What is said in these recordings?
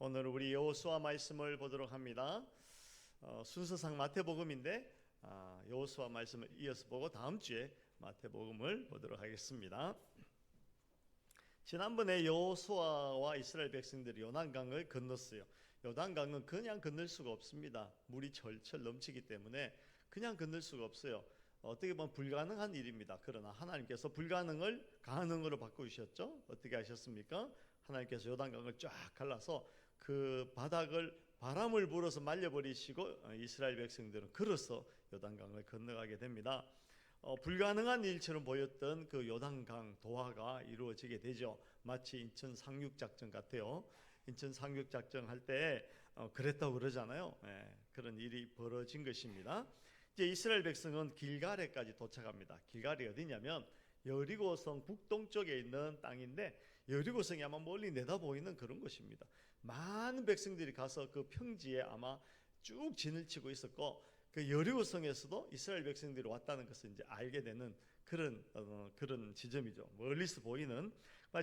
오늘 우리 여호수아 말씀을 보도록 합니다. 순서상 마태복음인데 여호수아 말씀을 이어서 보고 다음 주에 마태복음을 보도록 하겠습니다. 지난번에 여호수아와 이스라엘 백성들이 요단강을 건넜어요. 요단강은 그냥 건널 수가 없습니다. 물이 철철 넘치기 때문에 그냥 건널 수가 없어요. 어떻게 보면 불가능한 일입니다. 그러나 하나님께서 불가능을 가능으로 바꾸셨죠. 어떻게 하셨습니까? 하나님께서 요단강을 쫙 갈라서 그 바닥을 바람을 불어서 말려버리시고 이스라엘 백성들은 걸어서 요단강을 건너가게 됩니다. 불가능한 일처럼 보였던 그 요단강 도하가 이루어지게 되죠. 마치 인천 상륙작전 같아요. 인천 상륙작전 할 때 그랬다고 그러잖아요. 그런 일이 벌어진 것입니다. 이제 이스라엘 백성은 길갈에까지 도착합니다. 길갈이 어디냐면 여리고성 북동쪽에 있는 땅인데 여리고성이 아마 멀리 내다 보이는 그런 곳입니다. 많은 백성들이 가서 그 평지에 아마 쭉 진을 치고 있었고 그 여리고성에서도 이스라엘 백성들이 왔다는 것을 이제 알게 되는 그런 지점이죠. 멀리서 보이는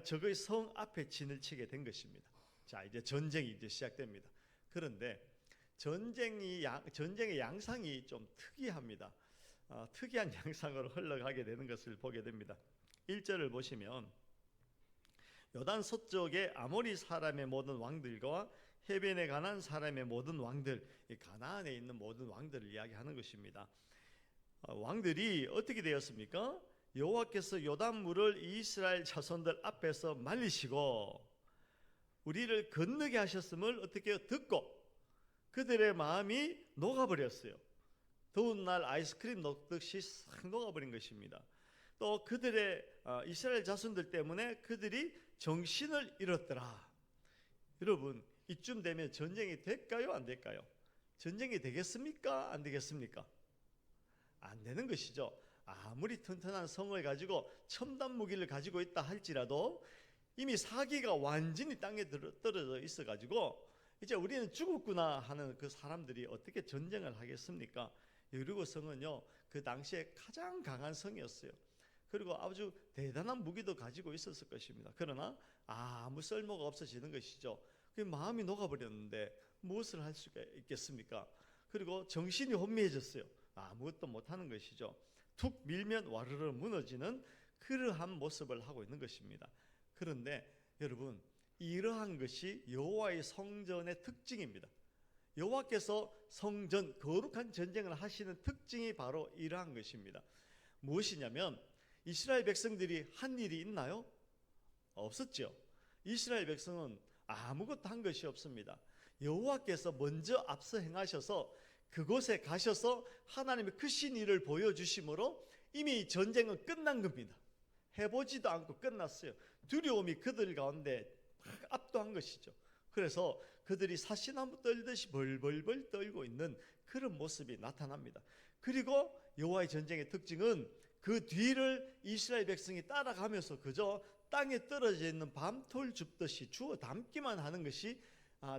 적의 성 앞에 진을 치게 된 것입니다. 자, 이제 전쟁이 이제 시작됩니다. 그런데 전쟁의 양상이 좀 특이합니다. 특이한 양상으로 흘러가게 되는 것을 보게 됩니다. 1절을 보시면 요단 서쪽에 아모리 사람의 모든 왕들과 해변에 가난 사람의 모든 왕들, 가나안에 있는 모든 왕들을 이야기하는 것입니다. 왕들이 어떻게 되었습니까? 여호와께서 요단물을 이스라엘 자손들 앞에서 말리시고 우리를 건너게 하셨음을 어떻게 듣고 그들의 마음이 녹아버렸어요. 더운 날 아이스크림 녹듯이 싹 녹아버린 것입니다. 또 그들의 이스라엘 자손들 때문에 그들이 정신을 잃었더라. 여러분, 이쯤 되면 전쟁이 될까요? 안 될까요? 전쟁이 되겠습니까? 안 되겠습니까? 안 되는 것이죠. 아무리 튼튼한 성을 가지고 첨단 무기를 가지고 있다 할지라도 이미 사기가 완전히 땅에 떨어져 있어가지고 이제 우리는 죽었구나 하는 그 사람들이 어떻게 전쟁을 하겠습니까? 여리고 성은요, 그 당시에 가장 강한 성이었어요. 그리고 아주 대단한 무기도 가지고 있었을 것입니다. 그러나 아무 쓸모가 없어지는 것이죠. 그 마음이 녹아버렸는데 무엇을 할 수가 있겠습니까? 그리고 정신이 혼미해졌어요. 아무것도 못하는 것이죠. 툭 밀면 와르르 무너지는 그러한 모습을 하고 있는 것입니다. 그런데 여러분, 이러한 것이 여호와의 성전의 특징입니다. 여호와께서 성전, 거룩한 전쟁을 하시는 특징이 바로 이러한 것입니다. 무엇이냐면 이스라엘 백성들이 한 일이 있나요? 없었죠. 이스라엘 백성은 아무것도 한 것이 없습니다. 여호와께서 먼저 앞서 행하셔서 그곳에 가셔서 하나님의 크신 일을 보여주심으로 이미 전쟁은 끝난 겁니다. 해보지도 않고 끝났어요. 두려움이 그들 가운데 압도한 것이죠. 그래서 그들이 사시나무 떨듯이 벌벌벌 떨고 있는 그런 모습이 나타납니다. 그리고 여호와의 전쟁의 특징은 그 뒤를 이스라엘 백성이 따라가면서 그저 땅에 떨어져 있는 밤톨 줍듯이 주워 담기만 하는 것이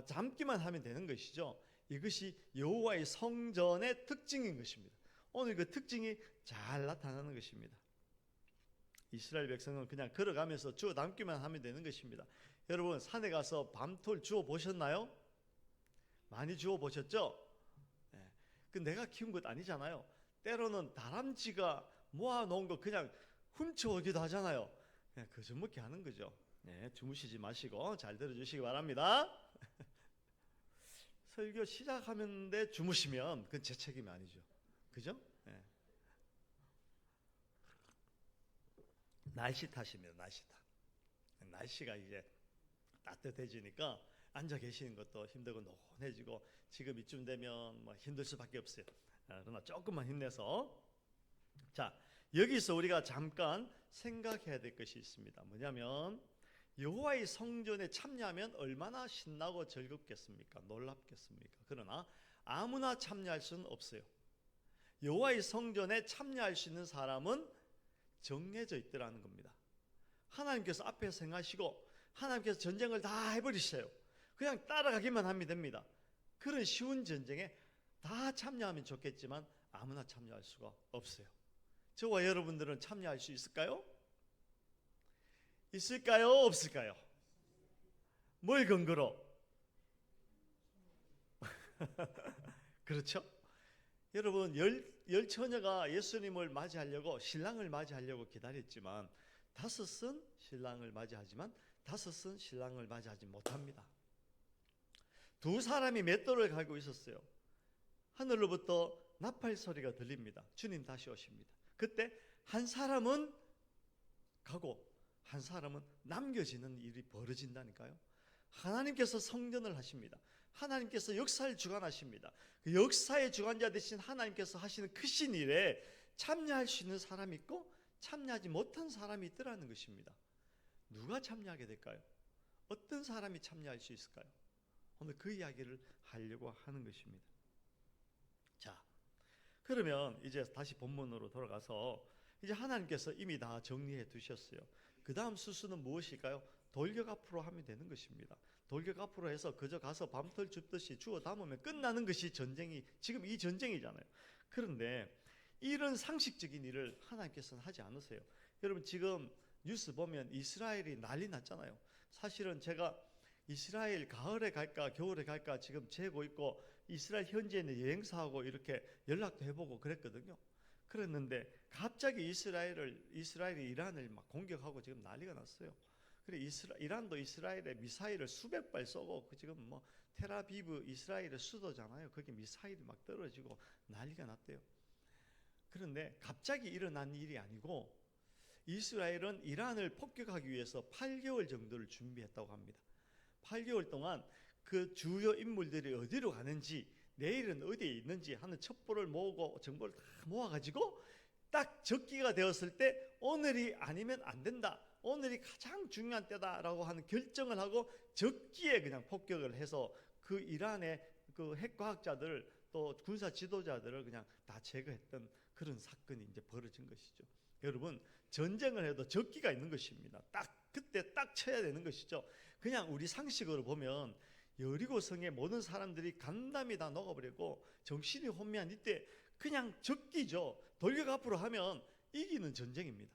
잠기만 하면 되는 것이죠. 이것이 여호와의 성전의 특징인 것입니다. 오늘 그 특징이 잘 나타나는 것입니다. 이스라엘 백성은 그냥 걸어가면서 주워 담기만 하면 되는 것입니다. 여러분, 산에 가서 밤톨 주워 보셨나요? 많이 주워 보셨죠? 그 내가 키운 것 아니잖아요. 때로는 다람쥐가 모아놓은 거 그냥 훔쳐오기도 하잖아요. 그냥 거저먹게 하는 거죠. 주무시지 마시고 잘 들어주시기 바랍니다. 설교 시작하는데 주무시면 그건 제 책임이 아니죠. 그죠? 날씨 탓입니다. 날씨 탓. 날씨가 이제 따뜻해지니까 앉아 계시는 것도 힘들고 노곤해지고 지금 이쯤 되면 뭐 힘들 수밖에 없어요. 그러나 조금만 힘내서. 자, 여기서 우리가 잠깐 생각해야 될 것이 있습니다. 뭐냐면 여호와의 성전에 참여하면 얼마나 신나고 즐겁겠습니까? 놀랍겠습니까? 그러나 아무나 참여할 수는 없어요. 여호와의 성전에 참여할 수 있는 사람은 정해져 있더라는 겁니다. 하나님께서 앞에서 행하시고 하나님께서 전쟁을 다 해버리셔요. 그냥 따라가기만 하면 됩니다. 그런 쉬운 전쟁에 다 참여하면 좋겠지만 아무나 참여할 수가 없어요. 저와 여러분들은 참여할 수 있을까요? 있을까요? 없을까요? 뭘 근거로? 그렇죠? 여러분, 열 처녀가 예수님을 맞이하려고, 신랑을 맞이하려고 기다렸지만 다섯은 신랑을 맞이하지만 다섯은 신랑을 맞이하지 못합니다. 두 사람이 맷돌을 갈고 있었어요. 하늘로부터 나팔 소리가 들립니다. 주님 다시 오십니다. 그때 한 사람은 가고 한 사람은 남겨지는 일이 벌어진다니까요. 하나님께서 성전을 하십니다. 하나님께서 역사를 주관하십니다. 그 역사의 주관자 되신 하나님께서 하시는 크신 일에 참여할 수 있는 사람이 있고 참여하지 못한 사람이 있더라는 것입니다. 누가 참여하게 될까요? 어떤 사람이 참여할 수 있을까요? 오늘 그 이야기를 하려고 하는 것입니다. 자, 그러면 이제 다시 본문으로 돌아가서 이제 하나님께서 이미 다 정리해 두셨어요. 그 다음 수순은 무엇일까요? 돌격 앞으로 하면 되는 것입니다. 돌격 앞으로 해서 그저 가서 밤털 줍듯이 주워 담으면 끝나는 것이 전쟁이, 지금 이 전쟁이잖아요. 그런데 이런 상식적인 일을 하나님께서는 하지 않으세요. 여러분, 지금 뉴스 보면 이스라엘이 난리 났잖아요. 사실은 제가 이스라엘 가을에 갈까 겨울에 갈까 지금 재고 있고 이스라엘 현지에 있는 여행사하고 이렇게 연락도 해보고 그랬거든요. 그랬는데 갑자기 이스라엘이 이란을 막 공격하고 지금 난리가 났어요. 그래 이란도 이스라엘에 미사일을 수백 발 쏘고 지금 뭐 텔아비브 이스라엘의 수도잖아요. 거기 미사일이 막 떨어지고 난리가 났대요. 그런데 갑자기 일어난 일이 아니고 이스라엘은 이란을 폭격하기 위해서 8개월 정도를 준비했다고 합니다. 8개월 동안 그 주요 인물들이 어디로 가는지, 내일은 어디에 있는지 하는 첩보를 모으고 정보를 다 모아가지고 딱 적기가 되었을 때 오늘이 아니면 안 된다, 오늘이 가장 중요한 때다라고 하는 결정을 하고 적기에 그냥 폭격을 해서 그 이란의 그 핵과학자들 또 군사 지도자들을 그냥 다 제거했던 그런 사건이 이제 벌어진 것이죠. 여러분, 전쟁을 해도 적기가 있는 것입니다. 딱 그때 딱 쳐야 되는 것이죠. 그냥 우리 상식으로 보면 여리고 성의 모든 사람들이 간담이 다 녹아버리고 정신이 혼미한 이때 그냥 적기죠. 돌격 앞으로 하면 이기는 전쟁입니다.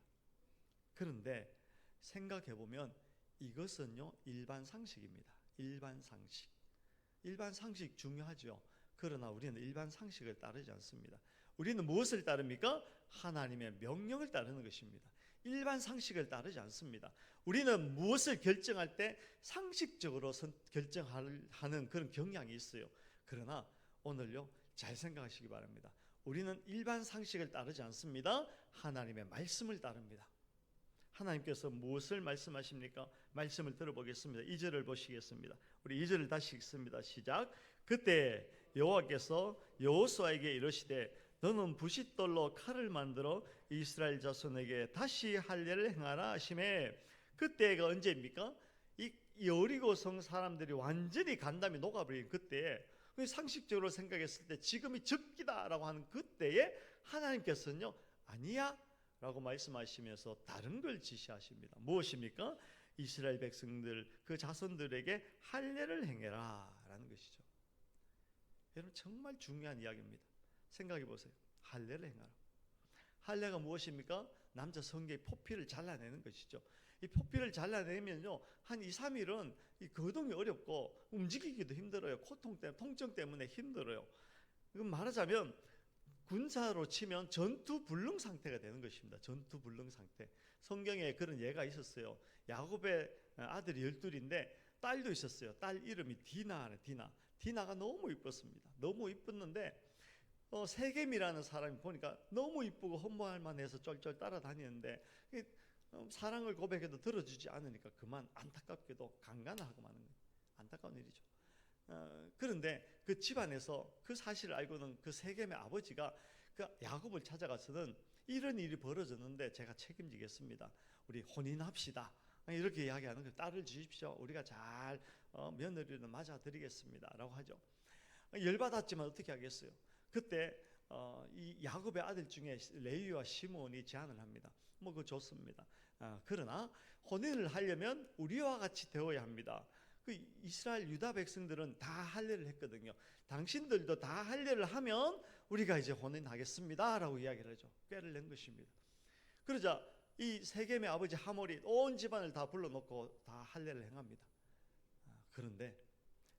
그런데 생각해보면 이것은요 일반 상식입니다. 일반 상식 중요하죠. 그러나 우리는 일반 상식을 따르지 않습니다. 우리는 무엇을 따릅니까? 하나님의 명령을 따르는 것입니다. 일반 상식을 따르지 않습니다. 우리는 무엇을 결정할 때 상식적으로 결정하는 그런 경향이 있어요. 그러나 오늘요 잘 생각하시기 바랍니다. 우리는 일반 상식을 따르지 않습니다. 하나님의 말씀을 따릅니다. 하나님께서 무엇을 말씀하십니까? 말씀을 들어보겠습니다. 2절을 보시겠습니다. 우리 2절을 다시 읽습니다. 시작. 그때 여호와께서 여호수아에게 이르시되 너는 부싯돌로 칼을 만들어 이스라엘 자손에게 다시 할례를 행하라 하시매. 그때가 언제입니까? 이 여리고성 사람들이 완전히 간담이 녹아버린 그때에, 상식적으로 생각했을 때 지금이 적기다라고 하는 그때에 하나님께서는요 아니야 라고 말씀하시면서 다른 걸 지시하십니다. 무엇입니까? 이스라엘 백성들 그 자손들에게 할례를 행해라 라는 것이죠. 여러분, 정말 중요한 이야기입니다. 생각해 보세요. 할례를 행하라. 할례가 무엇입니까? 남자 성계의 포피를 잘라내는 것이죠. 이 포피를 잘라내면요 한 2, 3일은 이 거동이 어렵고 움직이기도 힘들어요. 통증 때문에 힘들어요. 이건 말하자면 군사로 치면 전투불능 상태가 되는 것입니다. 전투불능 상태. 성경에 그런 예가 있었어요. 야곱의 아들이 12인데 딸도 있었어요. 딸 이름이 디나가 너무 이뻤습니다. 너무 이뻤는데 세겜이라는 사람이 보니까 너무 이쁘고 헌모할 만해서 쫄쫄 따라다니는데 사랑을 고백해도 들어주지 않으니까 그만 안타깝게도 강간을 하고 마는 거예요. 안타까운 일이죠. 그런데 그 집안에서 그 사실을 알고는 그 세겜의 아버지가 그 야곱을 찾아가서는 이런 일이 벌어졌는데 제가 책임지겠습니다. 우리 혼인합시다. 이렇게 이야기하는 거예요. 딸을 주십시오. 우리가 잘 며느리를 맞아드리겠습니다. 라고 하죠. 열받았지만 어떻게 하겠어요. 그때 이 야곱의 아들 중에 레위와 시몬이 제안을 합니다. 뭐 그거 좋습니다. 그러나 혼인을 하려면 우리와 같이 되어야 합니다. 그 이스라엘 유다 백성들은 다 할례를 했거든요. 당신들도 다 할례를 하면 우리가 이제 혼인하겠습니다 라고 이야기를 하죠. 꾀를 낸 것입니다. 그러자 이 세겜의 아버지 하몰이 온 집안을 다 불러놓고 다 할례를 행합니다. 그런데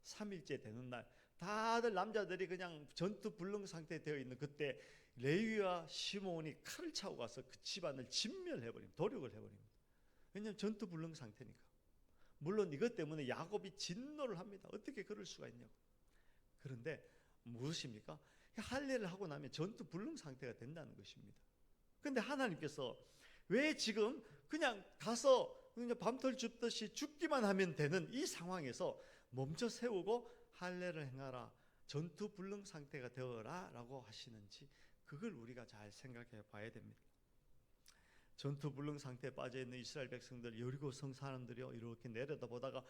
3일째 되는 날 다들 남자들이 그냥 전투 불능 상태에 되어 있는 그때 레위와 시몬이 칼을 차고 가서 그 집안을 진멸해버립니다. 도륙을 해버립니다. 왜냐하면 전투 불능 상태니까. 물론 이것 때문에 야곱이 진노를 합니다. 어떻게 그럴 수가 있냐고. 그런데 무엇입니까? 할례를 하고 나면 전투 불능 상태가 된다는 것입니다. 그런데 하나님께서 왜 지금 그냥 가서 그냥 밤톨 줍듯이 죽기만 하면 되는 이 상황에서 멈춰 세우고 할례를 행하라, 전투 불능 상태가 되어라 라고 하시는지, 그걸 우리가 잘 생각해 봐야 됩니다. 전투 불능 상태에 빠져 있는 이스라엘 백성들, 여리고 성 사람들이요, 이렇게 내려다보다가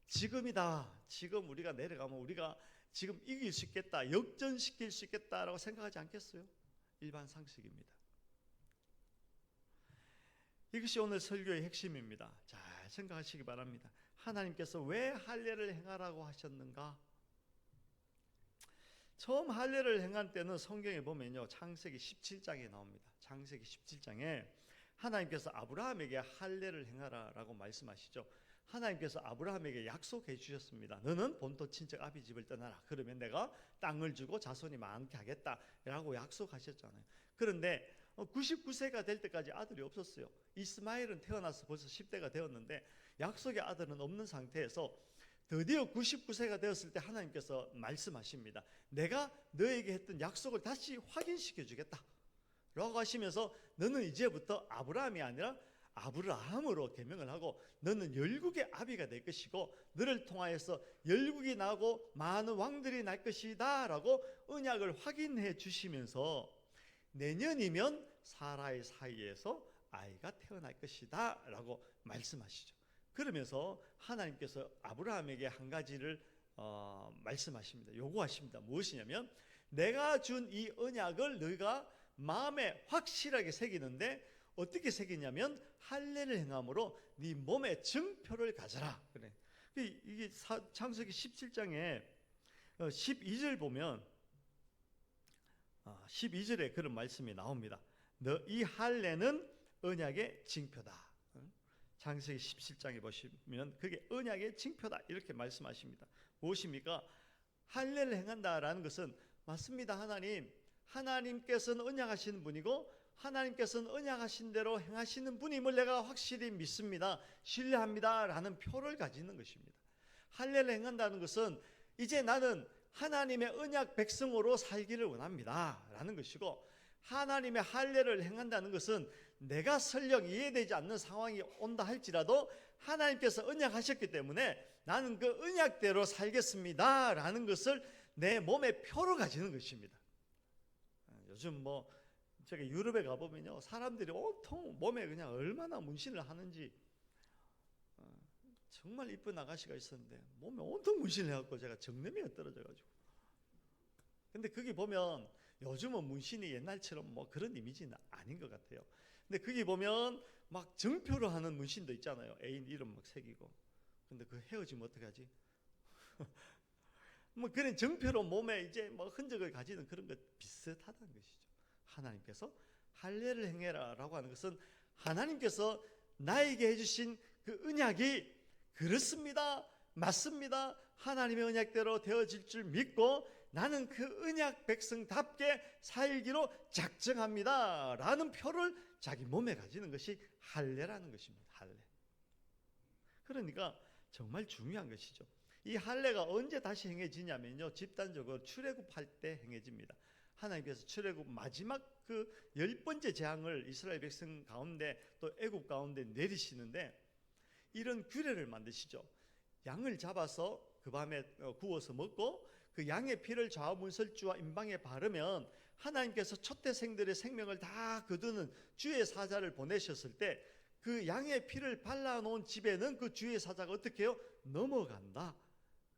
지금이다, 지금 우리가 내려가면 우리가 지금 이길 수 있겠다, 역전시킬 수 있겠다라고 생각하지 않겠어요? 일반 상식입니다. 이것이 오늘 설교의 핵심입니다. 잘 생각하시기 바랍니다. 하나님께서 왜 할례를 행하라고 하셨는가? 처음 할례를 행한 때는 성경에 보면요, 창세기 17장에 나옵니다. 창세기 17장에 하나님께서 아브라함에게 할례를 행하라라고 말씀하시죠. 하나님께서 아브라함에게 약속해 주셨습니다. 너는 본토 친척 아비 집을 떠나라. 그러면 내가 땅을 주고 자손이 많게 하겠다라고 약속하셨잖아요. 그런데 99세가 될 때까지 아들이 없었어요. 이스마엘은 태어나서 벌써 10대가 되었는데 약속의 아들은 없는 상태에서 드디어 99세가 되었을 때 하나님께서 말씀하십니다. 내가 너에게 했던 약속을 다시 확인시켜 주겠다 라고 하시면서 너는 이제부터 아브라함이 아니라 아브라함으로 계명을 하고 너는 열국의 아비가 될 것이고 너를 통하여서 열국이 나고 많은 왕들이 날 것이다 라고 언약을 확인해 주시면서 내년이면 사라의 사이에서 아이가 태어날 것이다 라고 말씀하시죠. 그러면서 하나님께서 아브라함에게 한 가지를 말씀하십니다. 요구하십니다. 무엇이냐면 내가 준 이 언약을 너희가 마음에 확실하게 새기는데 어떻게 새기냐면 할례를 행함으로 네 몸에 증표를 가져라. 그래. 이게 창세기 17장에 12절 보면 12절에 그런 말씀이 나옵니다. 너 이 할례는 언약의 징표다. 창세기 17장에 보시면 그게 언약의 징표다 이렇게 말씀하십니다. 무엇입니까? 할례를 행한다라는 것은 맞습니다. 하나님께서는 언약하시는 분이고 하나님께서는 언약하신 대로 행하시는 분임을 내가 확실히 믿습니다, 신뢰합니다 라는 표를 가지는 것입니다. 할례를 행한다는 것은 이제 나는 하나님의 언약 백성으로 살기를 원합니다 라는 것이고, 하나님의 할례를 행한다는 것은 내가 설령 이해되지 않는 상황이 온다 할지라도 하나님께서 언약하셨기 때문에 나는 그 언약대로 살겠습니다 라는 것을 내 몸의 표로 가지는 것입니다. 요즘 제가 유럽에 가보면요, 사람들이 온통 몸에 그냥 얼마나 문신을 하는지, 정말 이쁜 아가씨가 있었는데 몸에 온통 문신을 해갖고 제가 정내미가 떨어져가지고. 근데 거기 보면 요즘은 문신이 옛날처럼 그런 이미지는 아닌 것 같아요. 근데 거기 보면 막 정표로 하는 문신도 있잖아요. 애인 이름 막 새기고. 근데 그 헤어지면 어떡하지? 그런 정표로 몸에 이제 흔적을 가지는 그런 것 비슷하다는 것이죠. 하나님께서 할례를 행해라 라고 하는 것은 하나님께서 나에게 해주신 그 언약이 그렇습니다, 맞습니다, 하나님의 언약대로 되어질 줄 믿고 나는 그 언약 백성답게 살기로 작정합니다 라는 표를 자기 몸에 가지는 것이 할례라는 것입니다. 할례. 그러니까 정말 중요한 것이죠. 이 할례가 언제 다시 행해지냐면요, 집단적으로 출애굽할 때 행해집니다. 하나님께서 출애굽 마지막 그 10번째 재앙을 이스라엘 백성 가운데 또 애굽 가운데 내리시는데 이런 규례를 만드시죠. 양을 잡아서 그 밤에 구워서 먹고 그 양의 피를 좌우문설주와 임방에 바르면 하나님께서 초태생들의 생명을 다 거두는 주의 사자를 보내셨을 때 그 양의 피를 발라놓은 집에는 그 주의 사자가 어떻게 해요? 넘어간다.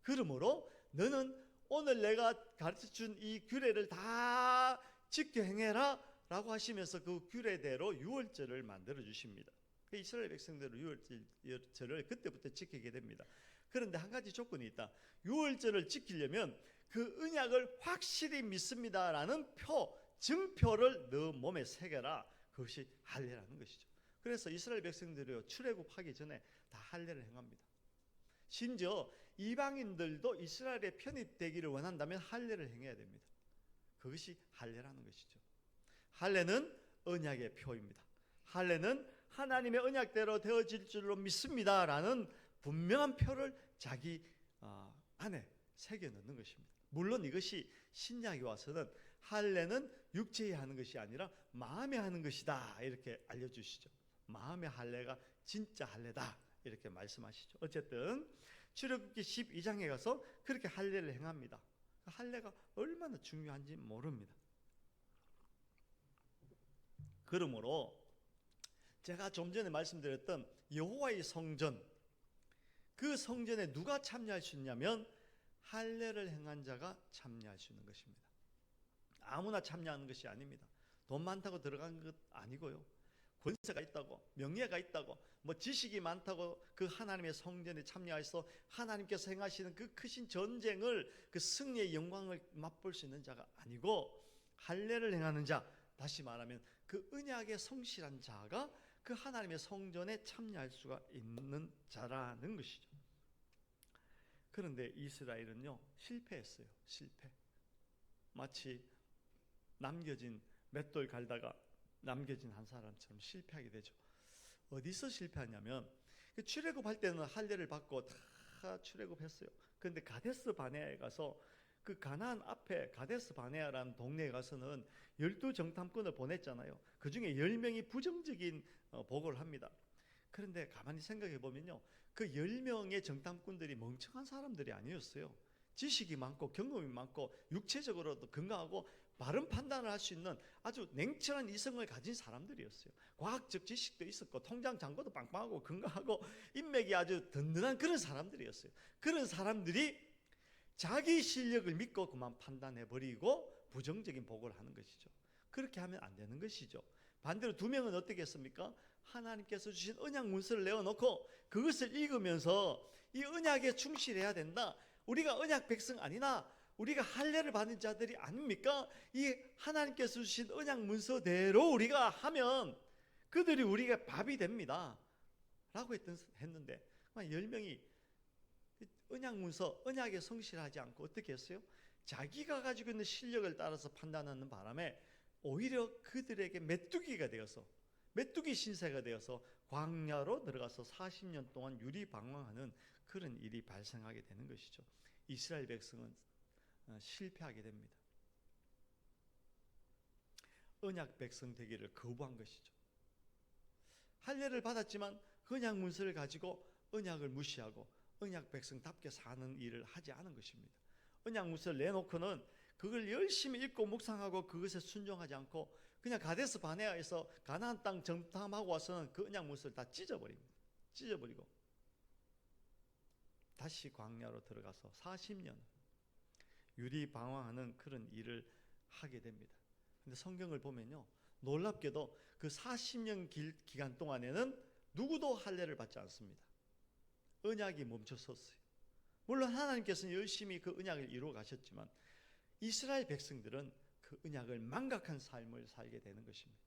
그러므로 너는 오늘 내가 가르쳐준 이 규례를 다 지켜 행해라 라고 하시면서 그 규례대로 유월절을 만들어 주십니다. 이스라엘 백성들은 유월절을 그때부터 지키게 됩니다. 그런데 한 가지 조건이 있다. 유월절을 지키려면 그 언약을 확실히 믿습니다라는 증표를 너 몸에 새겨라. 그것이 할례라는 것이죠. 그래서 이스라엘 백성들이 출애굽하기 전에 다 할례를 행합니다. 심지어 이방인들도 이스라엘에 편입되기를 원한다면 할례를 행해야 됩니다. 그것이 할례라는 것이죠. 할례는 언약의 표입니다. 할례는 하나님의 언약대로 되어질 줄로 믿습니다라는 분명한 표를 자기 안에 새겨 넣는 것입니다. 물론 이것이 신약에 와서는 할례는 육체에 하는 것이 아니라 마음에 하는 것이다 이렇게 알려주시죠. 마음의 할례가 진짜 할례다 이렇게 말씀하시죠. 어쨌든 출애굽기 12장에 가서 그렇게 할례를 행합니다. 할례가 얼마나 중요한지 모릅니다. 그러므로 제가 좀 전에 말씀드렸던 여호와의 성전, 그 성전에 누가 참여할 수 있냐면 할례를 행한 자가 참여할 수 있는 것입니다. 아무나 참여하는 것이 아닙니다. 돈 많다고 들어간 것 아니고요. 권세가 있다고, 명예가 있다고, 지식이 많다고 그 하나님의 성전에 참여해서 하나님께서 행하시는 그 크신 전쟁을, 그 승리의 영광을 맛볼 수 있는 자가 아니고, 할례를 행하는 자, 다시 말하면 그 언약의 성실한 자가 그 하나님의 성전에 참여할 수가 있는 자라는 것이죠. 그런데 이스라엘은요, 실패했어요. 실패. 마치 남겨진 맷돌 갈다가 남겨진 한 사람처럼 실패하게 되죠. 어디서 실패하냐면 출애굽할 때는 할례를 받고 다 출애굽했어요. 그런데 가데스 바네아에 가서 그 가나안 앞에 가데스 바네아라는 동네에 가서는 12정탐꾼을 보냈잖아요. 그 중에 10명이 부정적인 보고를 합니다. 그런데 가만히 생각해 보면요, 그 10명의 정탐꾼들이 멍청한 사람들이 아니었어요. 지식이 많고 경험이 많고 육체적으로도 건강하고 바른 판단을 할 수 있는 아주 냉철한 이성을 가진 사람들이었어요. 과학적 지식도 있었고 통장 잔고도 빵빵하고 건강하고 인맥이 아주 든든한 그런 사람들이었어요. 그런 사람들이 자기 실력을 믿고 그만 판단해버리고 부정적인 보고를 하는 것이죠. 그렇게 하면 안 되는 것이죠. 반대로 2명은 어떻게 했습니까? 하나님께서 주신 언약 문서를 내어놓고 그것을 읽으면서 이 언약에 충실해야 된다. 우리가 언약 백성 아니나 우리가 할례를 받는 자들이 아닙니까? 이 하나님께서 주신 언약 문서대로 우리가 하면 그들이 우리가 밥이 됩니다 라고 했는데 10명이 언약 문서, 언약에 성실하지 않고 어떻게 했어요? 자기가 가지고 있는 실력을 따라서 판단하는 바람에 오히려 그들에게 메뚜기가 되어서, 메뚜기 신세가 되어서 광야로 들어가서 40년 동안 유리방황하는 그런 일이 발생하게 되는 것이죠. 이스라엘 백성은 실패하게 됩니다. 언약 백성 되기를 거부한 것이죠. 할례를 받았지만 언약 문서를 가지고 언약을 무시하고 언약 백성답게 사는 일을 하지 않은 것입니다. 언약 문서를 내놓고는 그걸 열심히 읽고 묵상하고 그것에 순종하지 않고 그냥 가데스 바네아에서 가나안 땅 정탐하고 와서는 그 언약 문서를 다 찢어버립니다. 찢어버리고 다시 광야로 들어가서 40년 유리방황하는 그런 일을 하게 됩니다. 근데 성경을 보면요, 놀랍게도 그 40년 기간 동안에는 누구도 할례를 받지 않습니다. 언약이 멈춰섰어요. 물론 하나님께서는 열심히 그 언약을 이루어 가셨지만 이스라엘 백성들은 그 언약을 망각한 삶을 살게 되는 것입니다.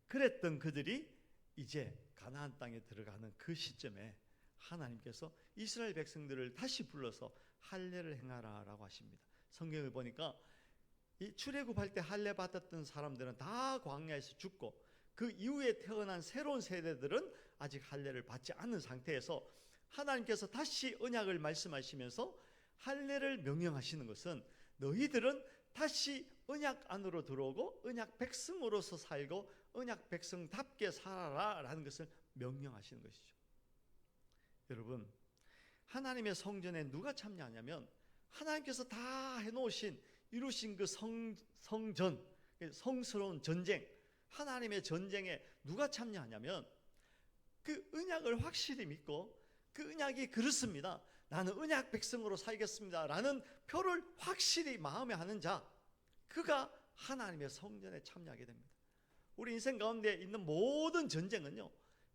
그랬던 그들이 이제 가나안 땅에 들어가는 그 시점에 하나님께서 이스라엘 백성들을 다시 불러서 할례를 행하라라고 하십니다. 성경을 보니까 이 출애굽할 때 할례 받았던 사람들은 다 광야에서 죽고 그 이후에 태어난 새로운 세대들은 아직 할례를 받지 않은 상태에서 하나님께서 다시 언약을 말씀하시면서 할례를 명령하시는 것은 너희들은 다시 언약 안으로 들어오고 언약 백성으로서 살고 언약 백성답게 살아라 라는 것을 명령하시는 것이죠. 여러분, 하나님의 성전에 누가 참여하냐면 하나님께서 다 해놓으신 이루신 그 성전, 성스러운 전쟁, 하나님의 전쟁에 누가 참여하냐면 그 언약을 확실히 믿고 그 언약이 그렇습니다, 나는 언약 백성으로 살겠습니다 라는 표를 확실히 마음에 하는 자, 그가 하나님의 성전에 참여하게 됩니다. 우리 인생 가운데 있는 모든 전쟁은요,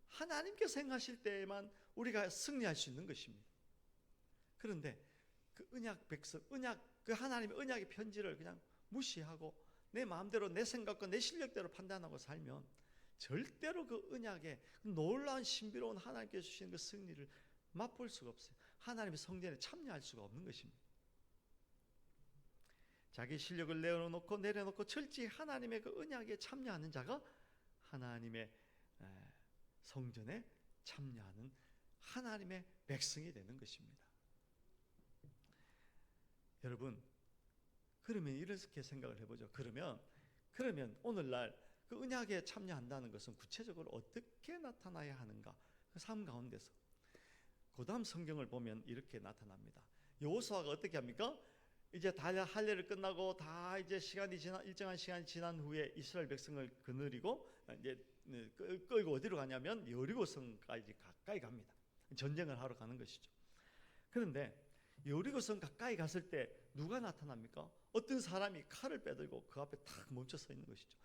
하나님께서 행하실 때에만 우리가 승리할 수 있는 것입니다. 그런데 그 언약 백성, 그 하나님의 언약의 편지를 그냥 무시하고 내 마음대로 내 생각과 내 실력대로 판단하고 살면 절대로 그 언약의 놀라운 신비로운 하나님께서 주시는 그 승리를 맛볼 수가 없어요. 하나님의 성전에 참여할 수가 없는 것입니다. 자기 실력을 내려놓고 철저히 하나님의 그 언약에 참여하는 자가 하나님의 성전에 참여하는 하나님의 백성이 되는 것입니다. 여러분, 그러면 이렇게 생각을 해보죠. 그러면 오늘날 그 언약에 참여한다는 것은 구체적으로 어떻게 나타나야 하는가? 그 삶 가운데서. 그 다음 성경을 보면 이렇게 나타납니다. 여호수아가 어떻게 합니까? 이제 다 할례를 끝나고 다 이제 일정한 시간이 지난 후에 이스라엘 백성을 거느리고 이제 끌고 어디로 가냐면 여리고성까지 가까이 갑니다. 전쟁을 하러 가는 것이죠. 그런데 여리고성 가까이 갔을 때 누가 나타납니까? 어떤 사람이 칼을 빼들고 그 앞에 탁 멈춰 서 있는 것이죠.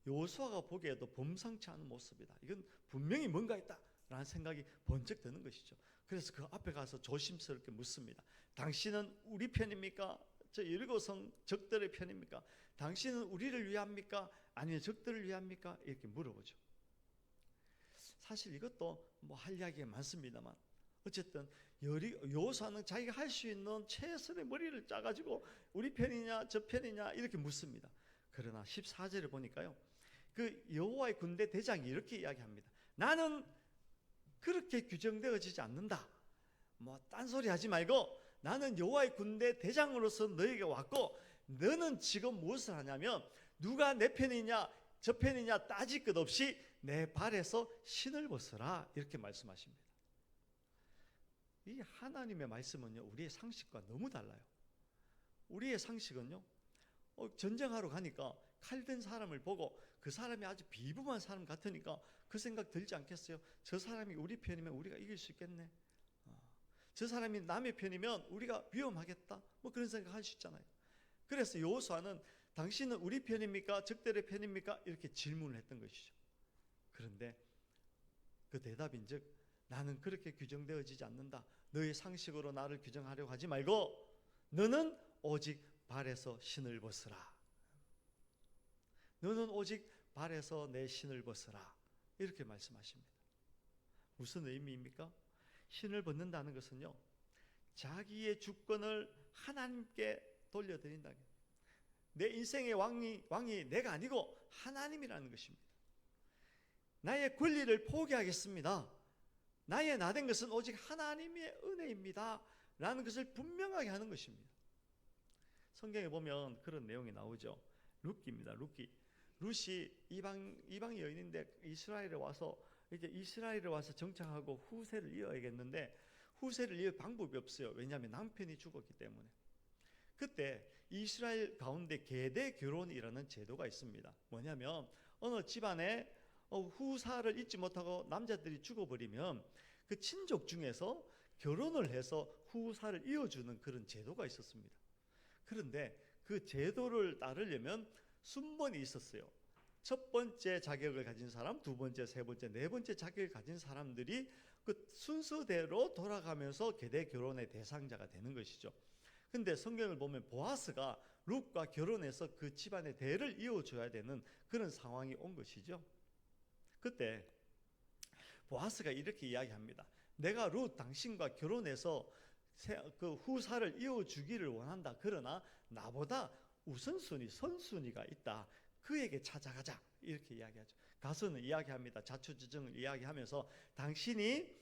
여호수아가 보기에도 범상치 않은 모습이다. 이건 분명히 뭔가 있다라는 생각이 번쩍 드는 것이죠. 그래서 그 앞에 가서 조심스럽게 묻습니다. 당신은 우리 편입니까? 저 여리고성 적들의 편입니까? 당신은 우리를 위합니까? 아니면 적들을 위합니까? 이렇게 물어보죠. 사실 이것도 뭐 할 이야기가 많습니다만 어쨌든 여호수아는 자기가 할 수 있는 최선의 머리를 짜가지고 우리 편이냐 저 편이냐 이렇게 묻습니다. 그러나 14절에 보니까요, 그 여호와의 군대 대장이 이렇게 이야기합니다. 나는 그렇게 규정되어지지 않는다. 뭐 딴소리 하지 말고 나는 여호와의 군대 대장으로서 너에게 왔고, 너는 지금 무엇을 하냐면 누가 내 편이냐 저 편이냐 따질 것 없이 내 발에서 신을 벗어라, 이렇게 말씀하십니다. 이 하나님의 말씀은요, 우리의 상식과 너무 달라요. 우리의 상식은요, 전쟁하러 가니까 칼 든 사람을 보고 그 사람이 아주 비범한 사람 같으니까 그 생각 들지 않겠어요? 저 사람이 우리 편이면 우리가 이길 수 있겠네. 저 사람이 남의 편이면 우리가 위험하겠다. 뭐 그런 생각 할 수 있잖아요. 그래서 여호수아는 당신은 우리 편입니까? 적들의 편입니까? 이렇게 질문을 했던 것이죠. 그런데 그 대답인즉 나는 그렇게 규정되어지지 않는다. 너의 상식으로 나를 규정하려고 하지 말고 너는 오직 발에서 신을 벗으라. 너는 오직 발에서 내 신을 벗으라. 이렇게 말씀하십니다. 무슨 의미입니까? 신을 벗는다는 것은요, 자기의 주권을 하나님께 돌려드린다. 내 인생의 왕이 내가 아니고 하나님이라는 것입니다. 나의 권리를 포기하겠습니다. 나의 나 된 것은 오직 하나님의 은혜입니다. 라는 것을 분명하게 하는 것입니다. 성경에 보면 그런 내용이 나오죠. 룻기입니다. 룻이 이방 여인인데 이스라엘에 와서 정착하고 후세를 이어야겠는데 후세를 이을 방법이 없어요. 왜냐하면 남편이 죽었기 때문에. 그때 이스라엘 가운데 계대 결혼이라는 제도가 있습니다. 뭐냐면 어느 집안에 후사를 잊지 못하고 남자들이 죽어버리면 그 친족 중에서 결혼을 해서 후사를 이어주는 그런 제도가 있었습니다. 그런데 그 제도를 따르려면 순번이 있었어요. 첫 번째 자격을 가진 사람, 두 번째, 세 번째, 네 번째 자격을 가진 사람들이 그 순서대로 돌아가면서 계대 결혼의 대상자가 되는 것이죠. 근데 성경을 보면 보아스가 룻과 결혼해서 그 집안의 대를 이어줘야 되는 그런 상황이 온 것이죠. 그때 보아스가 이렇게 이야기합니다. 내가 룻 당신과 결혼해서 그 후사를 이어주기를 원한다. 그러나 나보다 우선순위, 선순위가 있다. 그에게 찾아가자. 이렇게 이야기하죠. 가서는 이야기합니다. 자초지종을 이야기하면서 당신이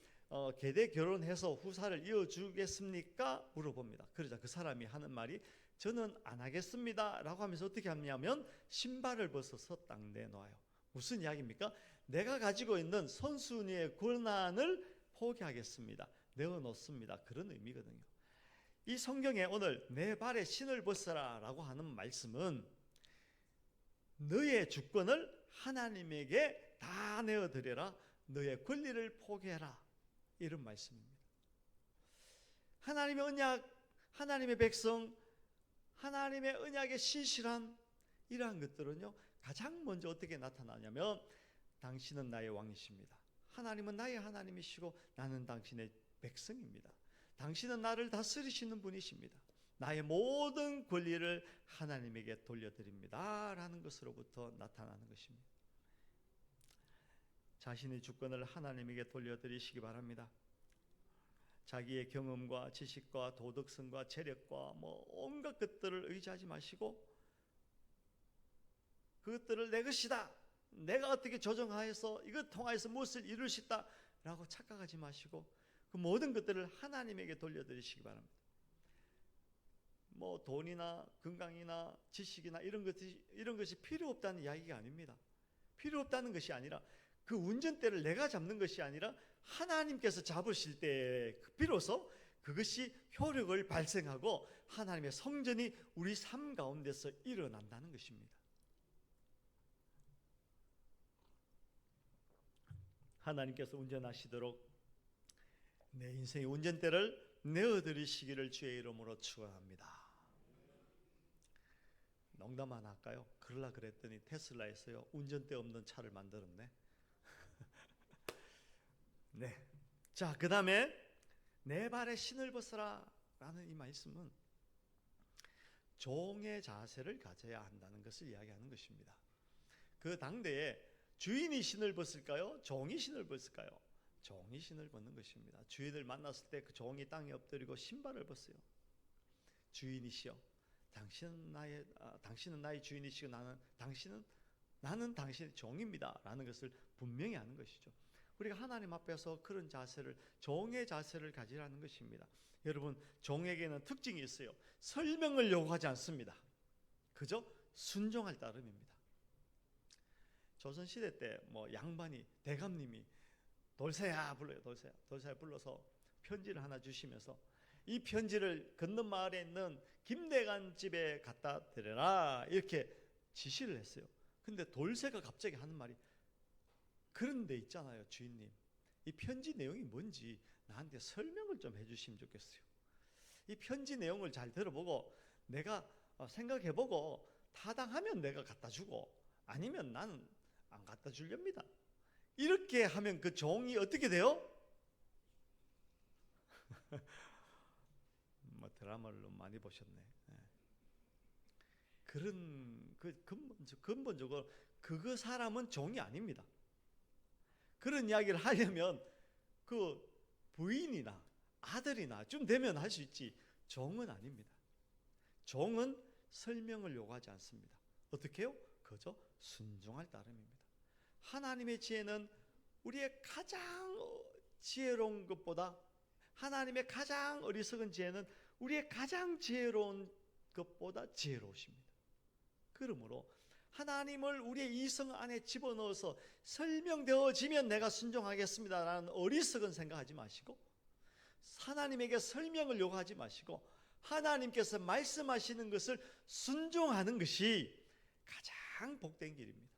계대 결혼해서 후사를 이어주겠습니까? 물어봅니다. 그러자 그 사람이 하는 말이 저는 안 하겠습니다. 라고 하면서 어떻게 하냐면 신발을 벗어서 딱 내놓아요. 무슨 이야기입니까? 내가 가지고 있는 선순위의 권한을 포기하겠습니다. 내어놓습니다. 그런 의미거든요. 이 성경에 오늘 내 발에 신을 벗어라 라고 하는 말씀은 너의 주권을 하나님에게 다 내어드려라. 너의 권리를 포기해라. 이런 말씀입니다. 하나님의 언약, 하나님의 백성, 하나님의 언약의 신실한 이러한 것들은요, 가장 먼저 어떻게 나타나냐면 당신은 나의 왕이십니다. 하나님은 나의 하나님이시고 나는 당신의 백성입니다. 당신은 나를 다스리시는 분이십니다. 나의 모든 권리를 하나님에게 돌려드립니다. 라는 것으로부터 나타나는 것입니다. 자신의 주권을 하나님에게 돌려드리시기 바랍니다. 자기의 경험과 지식과 도덕성과 재력과 온갖 것들을 의지하지 마시고 그것들을 내 것이다, 내가 어떻게 조정하여서 이것 통하여서 무엇을 이룰 수 있다 라고 착각하지 마시고 그 모든 것들을 하나님에게 돌려드리시기 바랍니다. 돈이나 건강이나 지식이나 이런 것이 필요 없다는 이야기가 아닙니다. 필요 없다는 것이 아니라 그 운전대를 내가 잡는 것이 아니라 하나님께서 잡으실 때 비로소 그것이 효력을 발생하고 하나님의 성전이 우리 삶 가운데서 일어난다는 것입니다. 하나님께서 운전하시도록 내 인생의 운전대를 내어드리시기를 주의 이름으로 축원합니다. 농담 하나 할까요? 그러려 그랬더니 테슬라에서요 운전대 없는 차를 만들었네. 네. 자, 그 다음에 내 발에 신을 벗어라 라는 이 말씀은 종의 자세를 가져야 한다는 것을 이야기하는 것입니다. 그 당대에 주인이 신을 벗을까요? 종이 신을 벗을까요? 종이 신을 벗는 것입니다. 주인을 만났을 때 그 종이 땅에 엎드리고 신발을 벗어요. 주인이시여, 당신은 나의 주인이시고 나는 당신의 종입니다 라는 것을 분명히 하는 것이죠. 우리가 하나님 앞에서 그런 자세를, 종의 자세를 가지라는 것입니다. 여러분, 종에게는 특징이 있어요. 설명을 요구하지 않습니다. 그저 순종할 따름입니다. 조선시대 때 양반이, 대감님이 돌쇠야 불러요. 돌쇠야 불러서 편지를 하나 주시면서 이 편지를 건넌 마을에 있는 김대간 집에 갖다 드려라 이렇게 지시를 했어요. 근데 돌쇠가 갑자기 하는 말이, 그런 데 있잖아요 주인님, 이 편지 내용이 뭔지 나한테 설명을 좀 해주시면 좋겠어요. 이 편지 내용을 잘 들어보고 내가 생각해보고 타당하면 내가 갖다 주고 아니면 나는 안 갖다 주렵니다. 이렇게 하면 그 종이 어떻게 돼요? 드라마를 많이 보셨네. 그런 근본적으로 그 사람은 종이 아닙니다. 그런 이야기를 하려면 그 부인이나 아들이나 좀 되면 할 수 있지, 종은 아닙니다. 종은 설명을 요구하지 않습니다. 어떻게 해요? 그저 순종할 따름입니다. 하나님의 지혜는 우리의 가장 지혜로운 것보다, 하나님의 가장 어리석은 지혜는 우리의 가장 지혜로운 것보다 지혜로우십니다. 그러므로 하나님을 우리의 이성 안에 집어넣어서 설명되어지면 내가 순종하겠습니다라는 어리석은 생각하지 마시고, 하나님에게 설명을 요구하지 마시고 하나님께서 말씀하시는 것을 순종하는 것이 가장 복된 길입니다.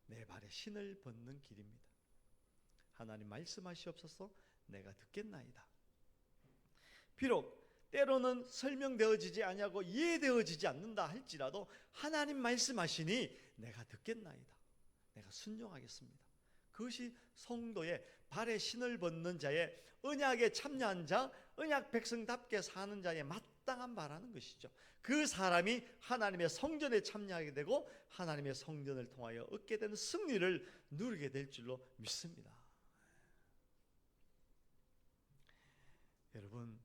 내 발에 신을 벗는 길입니다. 하나님 말씀하시옵소서, 내가 듣겠나이다. 비록 때로는 설명되어지지 아니하고 이해되어지지 않는다 할지라도 하나님 말씀하시니 내가 듣겠나이다, 내가 순종하겠습니다. 그것이 성도의 발에 신을 벗는 자의, 언약에 참여한 자, 언약 백성답게 사는 자의 마땅한 바라는 것이죠. 그 사람이 하나님의 성전에 참여하게 되고 하나님의 성전을 통하여 얻게 되는 승리를 누리게 될 줄로 믿습니다. 여러분,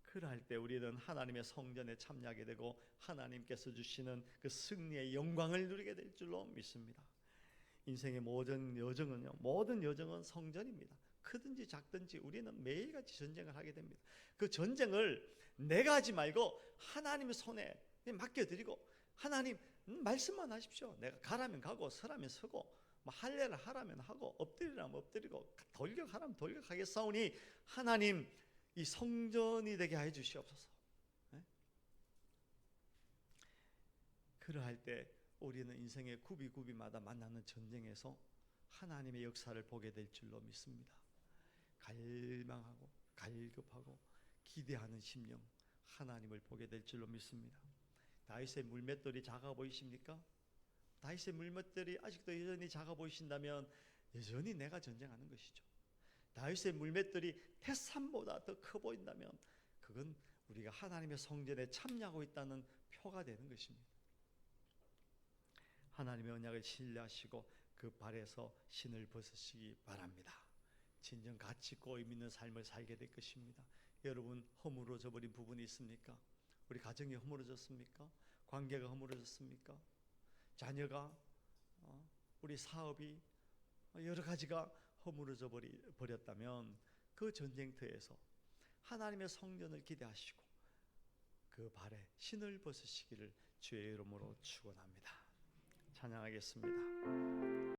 그럴 때 우리는 하나님의 성전에 참여하게 되고 하나님께서 주시는 그 승리의 영광을 누리게 될 줄로 믿습니다. 인생의 모든 여정은 성전입니다. 크든지 작든지 우리는 매일같이 전쟁을 하게 됩니다. 그 전쟁을 내가 하지 말고 하나님의 손에 맡겨드리고, 하나님 말씀만 하십시오. 내가 가라면 가고 서라면 서고 할례를 하라면 하고 엎드리라면 엎드리고 돌격하라면 돌격하겠사오니 하나님 이 성전이 되게 해 주시옵소서. 그러할 때 우리는 인생의 구비마다 만나는 전쟁에서 하나님의 역사를 보게 될 줄로 믿습니다. 갈망하고 갈급하고 기대하는 심령, 하나님을 보게 될 줄로 믿습니다. 다윗의 물맷돌이 작아 보이십니까? 다윗의 물맷돌이 아직도 여전히 작아 보이신다면 여전히 내가 전쟁하는 것이죠. 다윗의 물맷돌이 태산보다 더 커 보인다면 그건 우리가 하나님의 성전에 참여하고 있다는 표가 되는 것입니다. 하나님의 언약을 신뢰하시고 그 발에서 신을 벗으시기 바랍니다. 진정 가치 있고 의미 있는 삶을 살게 될 것입니다. 여러분, 허물어져 버린 부분이 있습니까? 우리 가정이 허물어졌습니까? 관계가 허물어졌습니까? 자녀가, 우리 사업이, 여러 가지가 허물어져 버렸다면 그 전쟁터에서 하나님의 성전을 기대하시고 그 발에 신을 벗으시기를 주의 이름으로 축원합니다. 찬양하겠습니다.